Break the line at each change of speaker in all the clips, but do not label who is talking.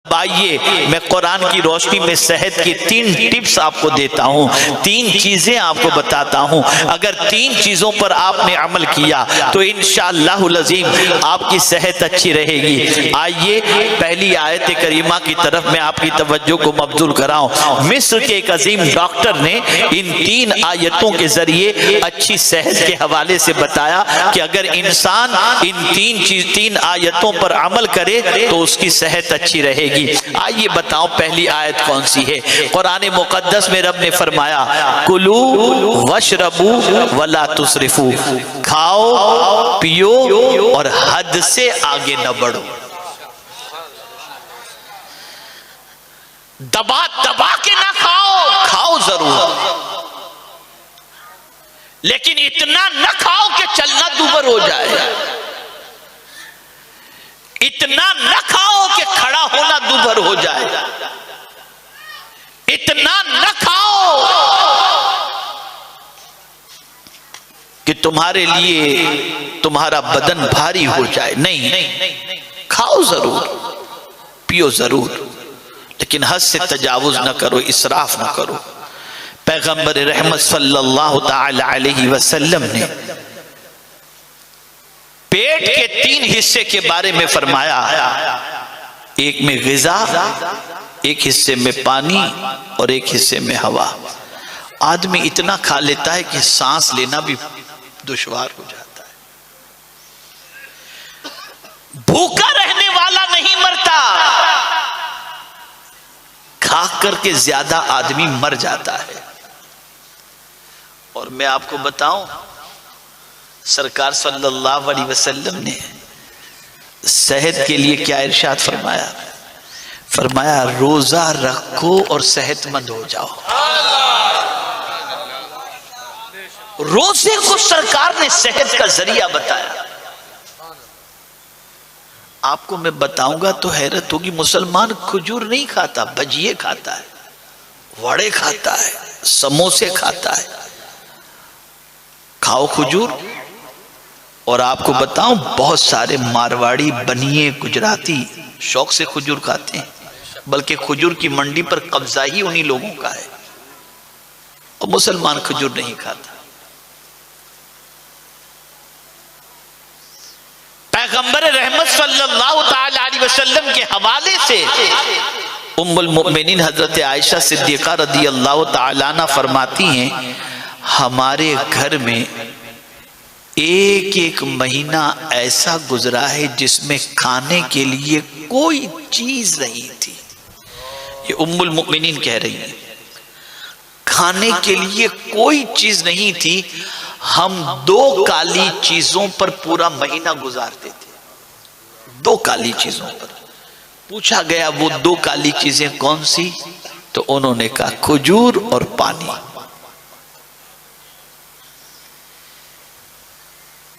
आइए मैं कुरान की रोशनी में सेहत की 3 टिप्स आपको देता हूँ, 3 चीजें आपको बताता हूँ। अगर 3 चीजों पर आपने अमल किया तो इंशाअल्लाहुल अज़ीम आपकी सेहत अच्छी रहेगी। आइए पहली आयत करीमा की तरफ मैं आपकी तवज्जो को मबजूल कराऊं। मिस्र के एक अजीम डॉक्टर ने इन 3 आयतों के जरिए अच्छी सेहत के हवाले से बताया कि अगर इंसान इन 3 आयतों पर अमल करे तो उसकी सेहत अच्छी रहेगी। आइए बताओ पहली आयत कौन सी है। कुरान मुकद्दस में रब ने फरमाया कुलू वशरबू वला तुसरिफू, खाओ पियो और हद से आगे न बढ़ो। दबा दबा के ना खाओ, खाओ जरूर, लेकिन इतना न खाओ कि चलना दूभर हो जाए, इतना न खाओ कि खड़ा होना दूभर हो जाए, इतना न खाओ कि तुम्हारे लिए तुम्हारा बदन भारी हो जाए। नहीं, खाओ जरूर, पियो जरूर, लेकिन हद से तजावुज न करो, इसराफ न करो। पैगंबर रहमत सल्लल्लाहु ताला अलैहि वसल्लम ने पेट के 3 हिस्से के बारे में फरमाया, एक में ग़िज़ा, एक हिस्से में पानी और एक हिस्से में हवा। आदमी इतना खा लेता है कि सांस लेना भी दुश्वार हो जाता है। भूखा रहने वाला नहीं मरता, खा करके ज्यादा आदमी मर जाता है। और मैं आपको बताऊं, सरकार सल्लल्लाहु अलैहि वसल्लम ने सेहत के लिए क्या इरशाद फरमाया? फरमाया रोजा रखो और सेहतमंद हो जाओ। रोजे को सरकार ने सेहत का जरिया बताया। आपको मैं बताऊंगा तो हैरत होगी, मुसलमान खजूर नहीं खाता, भजिए खाता है, वड़े खाता है, समोसे खाता है। खाओ खजूर। और आपको बताऊं, बहुत सारे मारवाड़ी, बनिए, गुजराती शौक से खजूर खाते हैं, बल्कि खजूर की मंडी पर कब्जा ही उन्हीं लोगों का है, और मुसलमान खजूर नहीं खाता। पैगंबर रहमत सल्लल्लाहु ताला अलैहि वसल्लम के हवाले से उम्मुल मोमिनीन हजरत आयशा सिद्दीका रदियल्लाहु ताला अन्हा फरमाती हैं, हमारे घर में एक महीना ऐसा गुजरा है जिसमें खाने के लिए कोई चीज नहीं थी। ये उम्मुल मोमिनीन कह रही हैं, खाने के लिए कोई चीज नहीं थी, हम 2 काली चीजों पर पूरा महीना गुजारते थे। 2 काली चीजों पर। पूछा गया वो 2 काली चीजें कौन सी? तो उन्होंने कहा खजूर और पानी।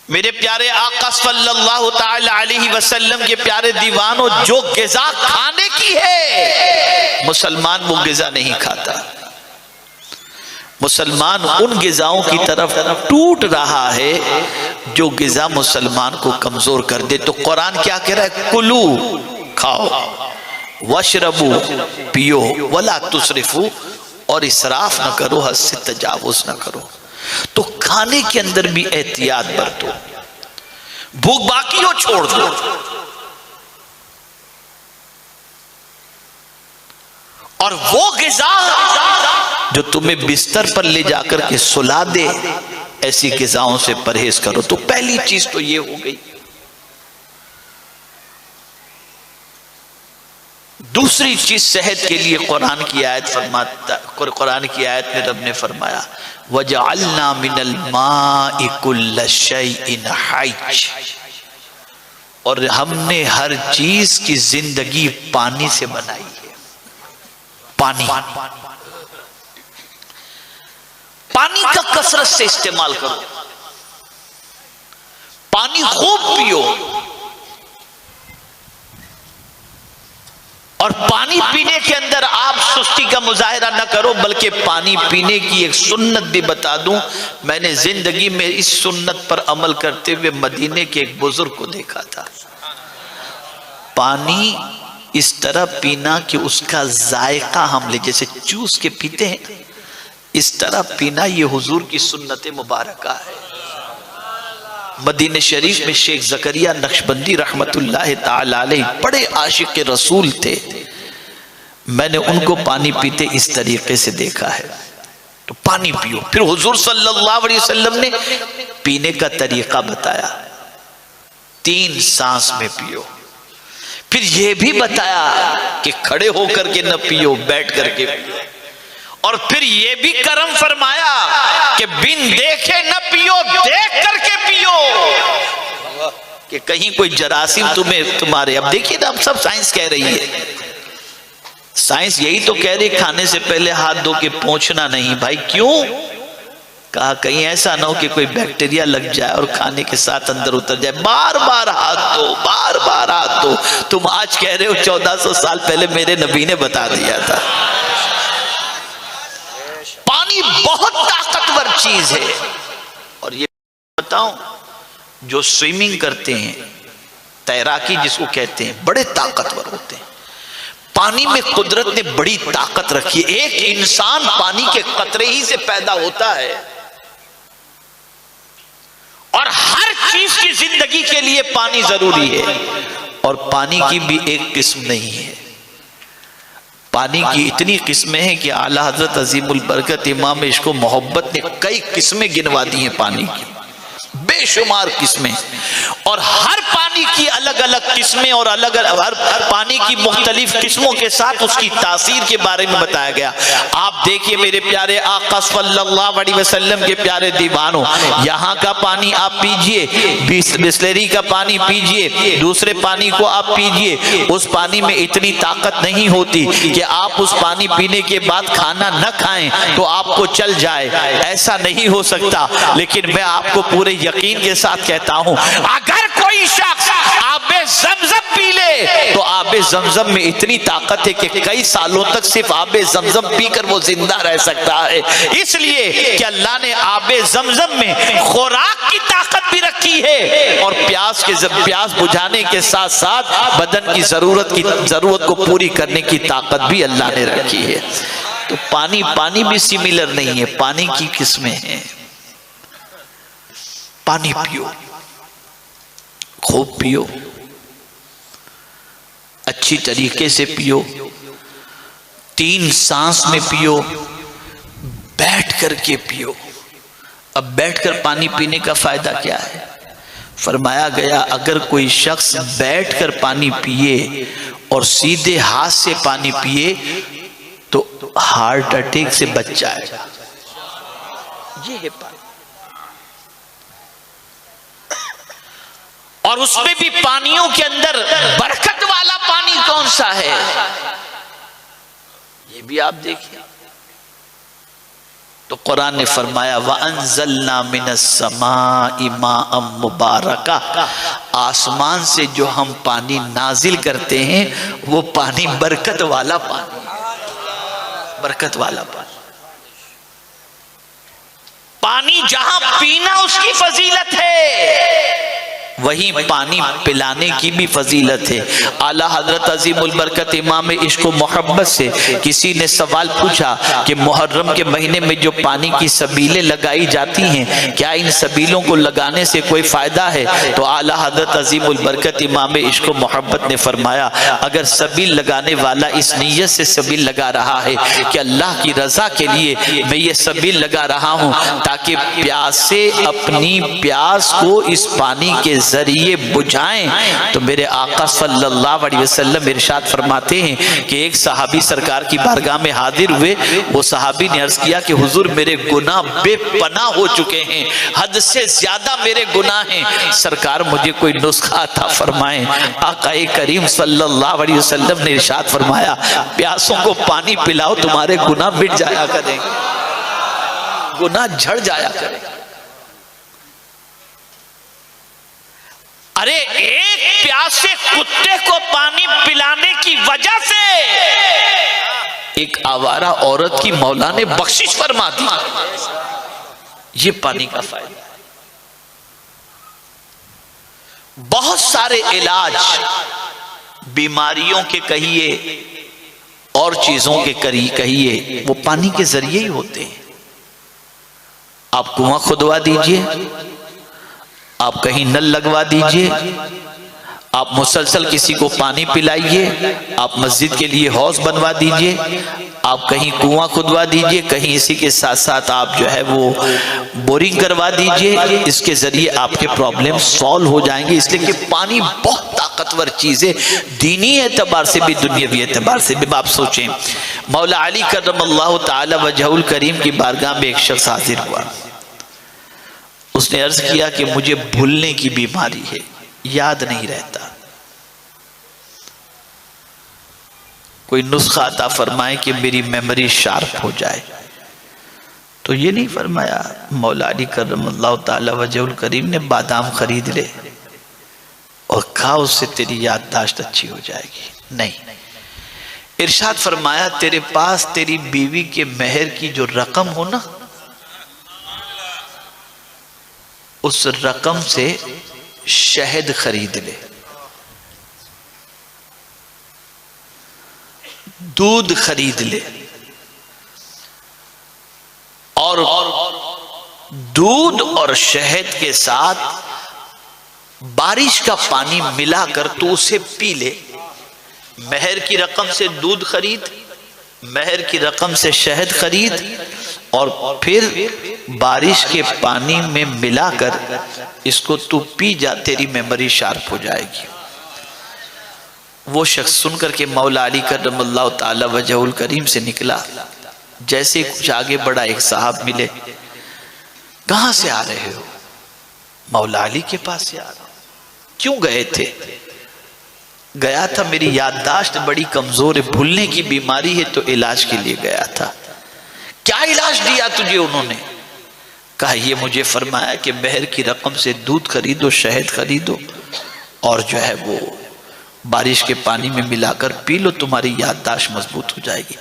मेरे प्यारे आका सल्लल्लाहु ताला अलैहि वसल्लम के प्यारे दीवानों, जो ग़िज़ा खाने की है, मुसलमान वो ग़िज़ा नहीं खाता। मुसलमान उन ग़िज़ाओं की तरफ टूट रहा है जो ग़िज़ा मुसलमान को कमजोर कर दे। तो कुरान क्या कह रहा है? कुलू, खाओ, वशरबू, पियो, वला तुसरिफू, और इसराफ न करो, हद से तजावुज न करो। तो खाने के अंदर भी एहतियात बरतो, भूख बाकी हो छोड़ दो। और वो ग़िज़ा जो तुम्हें बिस्तर पर ले जाकर के सुला दे, ऐसी ग़िज़ाओं से परहेज करो। तो पहली चीज तो ये हो गई। दूसरी चीज सेहत के लिए कुरान की आयत में रब ने फरमाया वजअलना मिनल माइ कुल्ल शैइन हय्य, और हमने हर चीज की जिंदगी पानी से बनाई है। पानी का कसरत से इस्तेमाल करो, पानी खूब पियो। और पानी पीने के अंदर आप सुस्ती का मुजाहिरा न करो, बल्कि पानी पीने की एक सुन्नत भी बता दूं। मैंने जिंदगी में इस सुन्नत पर अमल करते हुए मदीने के एक बुजुर्ग को देखा था। पानी इस तरह पीना कि उसका जायका हम ले, जैसे चूस के पीते हैं, इस तरह पीना ये हुजूर की सुन्नत मुबारका है। मदीने शरीफ में शेख ज़करिया नक्शबंदी रहमतुल्लाह ताला अलैह बड़े आशिक रसूल थे। मैंने उनको पानी पीते इस तरीके से देखा है। तो पानी पियो। फिर हुजूर सल्लल्लाहु अलैहि वसल्लम ने पीने का तरीका बताया, 3 सांस में पियो। फिर यह भी बताया कि खड़े होकर के न पियो, बैठ करके पियो। और फिर यह भी करम फरमाया कि बिन देखे न पियो, देख करके पियो, कि कहीं कोई जरासीम तुम्हारे। अब देखिए ना, अब सब साइंस कह रही है, साइंस यही तो कह रही खाने से पहले हाथ धो के पोंछना नहीं। भाई क्यों? कहा कहीं ऐसा ना हो कि कोई बैक्टीरिया लग जाए और खाने के साथ अंदर उतर जाए। बार बार हाथ धो, बार बार हाथ धो। तुम आज कह रहे हो 1400 साल पहले मेरे नबी ने बता दिया था। पानी बहुत ताकतवर चीज है। और ये बताऊं, जो स्विमिंग करते हैं, तैराकी जिसको कहते हैं, बड़े ताकतवर होते हैं। पानी में कुदरत ने बड़ी ताकत रखी है। एक इंसान पानी के कतरे ही से पैदा होता है और हर चीज की जिंदगी के लिए पानी जरूरी है। और पानी की भी एक किस्म नहीं है, पानी की इतनी किस्में हैं कि आला हजरत अजीमुल बरकत इमाम इश्क व मोहब्बत ने कई किस्में गिनवा दी हैं पानी की, बेशुमार किस्में। और हर पानी की अलग अलग किस्में और अलग अलग हर पानी की मुख्तलिफ किस्मों के साथ उसकी तासीर के बारे में बताया गया। आप देखिए मेरे प्यारे आका सल्लल्लाहु अलैहि वसल्लम के प्यारे दीवानों, यहाँ का पानी आप पीजिए, बिस्लेरी का पानी पीजिए, दूसरे पानी को आप पीजिए, उस पानी में इतनी ताकत नहीं होती कि आप उस पानी पीने के बाद खाना न खाएं तो आपको चल जाए, ऐसा नहीं हो सकता। लेकिन मैं आपको पूरे यकीन के साथ कहता हूं, अगर कोई शख्स आबे ज़मज़म पी ले तो आबे ज़मज़म में इतनी ताकत है कि कई सालों तक सिर्फ आबे ज़मज़म पीकर वो जिंदा रह सकता है। इसलिए कि अल्लाह ने आबे ज़मज़म में खुराक की ताकत भी रखी है और प्यास बुझाने के साथ साथ बदन की जरूरत को पूरी करने की ताकत भी अल्लाह ने रखी है। तो पानी भी सिमिलर नहीं है, पानी की किस्में हैं। पानी पियो, खूब पियो, अच्छी तरीके से पियो, 3 सांस में पियो, बैठ करके पियो। अब बैठकर पानी पीने का फायदा क्या है? फरमाया गया अगर कोई शख्स बैठकर पानी पिए और सीधे हाथ से पानी पिए तो हार्ट अटैक से बच जाएगा। ये है पानी। और उसमें भी पानियों के अंदर बरकत वाला पानी कौन सा है, ये भी आप देखिए। तो कुरान ने फरमाया वअंज़लना मिनस समाई माअम मुबारका, आसमान से जो हम पानी नाजिल करते हैं वो पानी बरकत वाला पानी, बरकत वाला पानी। पानी जहां पीना उसकी फजीलत है, वही पानी पिलाने की भी फजीलत है। आला हजरत अजीमुल बरकत इमाम इश्क व मोहब्बत से किसी ने सवाल पूछा कि मुहर्रम के महीने में जो पानी की सबीलें लगाई जाती हैं, क्या इन सबीलों को लगाने से कोई फायदा है? तो आला हजरत अजीमुल बरकत इमाम इश्क व मोहब्बत ने फरमाया अगर सबील लगाने वाला इस नीयत से सबील लगा रहा है कि अल्लाह की रजा के लिए मैं ये सबील लगा रहा हूँ ताकि प्यासे अपनी प्यास को इस पानी के जरिए बुझाएं, तो मेरे आका सल्लल्लाहु अलैहि वसल्लम इरशाद फरमाते हैं कि एक सहाबी सरकार की बारगाह में हाजिर हुए। वो सहाबी ने अर्ज किया कि हुजूर मेरे गुनाह बेपनाह हो चुके हैं, हद से ज्यादा मेरे गुनाह हैं, सरकार मुझे कोई नुस्खा अता फरमाएं। आका करीम सल्लल्लाहु अलैहि वसल्लम ने इरशाद फरमाया प्यासों को पानी पिलाओ, तुम्हारे गुनाह मिट जाया करेंगे, गुनाह झड़ जाया करेंगे। अरे एक प्यासे कुत्ते को पानी पिलाने की वजह से एक आवारा औरत की मौला ने बख्शिश फरमा दी। ये पानी का फायदा। बहुत सारे इलाज बीमारियों के कहिए और चीजों के कहिए, वो पानी के जरिए ही होते हैं। आप कुआं खुदवा दीजिए, आप कहीं नल लगवा दीजिए, आप मुसलसल किसी को पानी पिलाइए, आप मस्जिद के लिए हौज बनवा दीजिए, आप कहीं कुआं खुदवा दीजिए, कहीं इसी के साथ साथ आप जो है वो बोरिंग करवा दीजिए। इसके जरिए आपके प्रॉब्लम सॉल्व हो जाएंगे। इसलिए कि पानी बहुत ताकतवर चीज है, दीनी एतबार से भी दुनियावी एतबार से भी। आप सोचें, मौला अली करमल्लाहु ताला वजहुल करीम की बारगाह में एक शख्स हाजिर हुआ। उसने अर्ज किया कि मुझे भूलने की बीमारी है, याद नहीं रहता, कोई नुस्खा अता फरमाए कि मेरी मेमोरी शार्प हो जाए। तो ये नहीं फरमाया मौला अली करमल्लाहु ताला वजहुल करीम ने बादाम खरीद ले और खा, उससे तेरी याददाश्त अच्छी हो जाएगी। नहीं, इरशाद फरमाया तेरे पास तेरी बीवी के मेहर की जो रकम हो ना, उस रकम से शहद खरीद ले, दूध खरीद ले, और दूध और शहद के साथ बारिश का पानी मिलाकर तो उसे पी ले। मेहर की रकम से दूध खरीद, मेहर की रकम से शहद खरीद, और फिर बारिश के पानी में मिलाकर इसको तू पी जा, तेरी मेमोरी शार्प हो जाएगी। वो शख्स सुनकर के मौला अली करमल्लाहु ताला वजहुल करीम से निकला। जैसे कुछ आगे बढ़ा, एक साहब मिले। कहां से आ रहे हो? मौला अली के पास से आ रहा हूं। क्यों गए थे? गया था, मेरी याददाश्त बड़ी कमजोर है, भूलने की बीमारी है, तो इलाज के लिए गया था। क्या इलाज दिया तुझे उन्होंने? कहा ये मुझे फरमाया कि मेहर की रकम से दूध खरीदो, शहद खरीदो, और जो है वो बारिश के पानी में मिलाकर पी लो, तुम्हारी याददाश्त मजबूत हो जाएगी।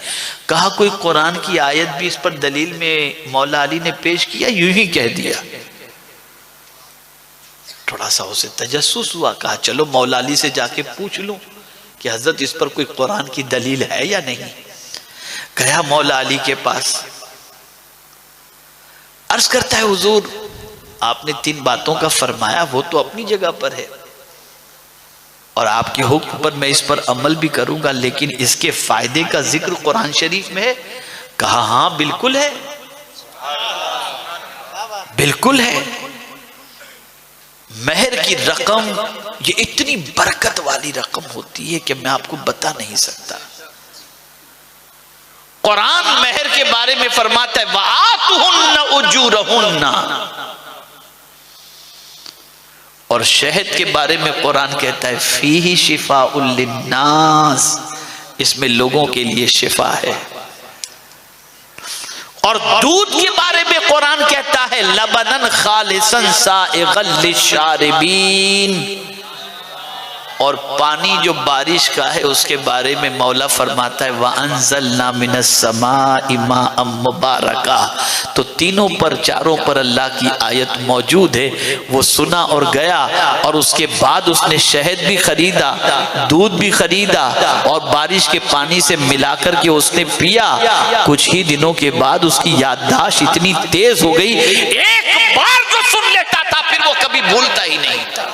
कहा कोई कुरान की आयत भी इस पर दलील में मौला अली ने पेश किया? यूं ही कह दिया। थोड़ा सा उसे तजस्सुस हुआ, कहा चलो मौला अली से जाके पूछ लूं कि हजरत इस पर कोई कुरान की दलील है या नहीं। गया मौला अली के पास, अर्ज करता है हुजूर आपने 3 बातों का फरमाया, वो तो अपनी जगह पर है और आपके हुक्म पर मैं इस पर अमल भी करूंगा, लेकिन इसके फायदे का जिक्र कुरान शरीफ में है। कहा हाँ बिल्कुल है, बिल्कुल है। मेहर की रकम ये इतनी बरकत वाली रकम होती है कि मैं आपको बता नहीं सकता। कुरान मेहर के बारे में फरमाता है वआतुहुन्ना उजूरहुन्ना, और शहद के बारे में कुरान कहता है फीही शिफाउल लिन्नास, इसमें लोगों के लिए शिफा है। और दूध के बारे में कुरान कहता है लबनन खालिसन साइगल लिशारिबीन, और पानी जो बारिश का है उसके बारे में मौला फरमाता है वअंज़लना मिनस समाई माअम मुबारका। तो तीनों पर, चारों पर अल्लाह की आयत मौजूद है। वो सुना और गया, और उसके बाद उसने शहद भी खरीदा, दूध भी खरीदा, और बारिश के पानी से मिलाकर के उसने पिया। कुछ ही दिनों के बाद उसकी याददाश्त इतनी तेज हो गई, एक बार जो सुन लेता था फिर वो कभी भूलता ही नहीं था।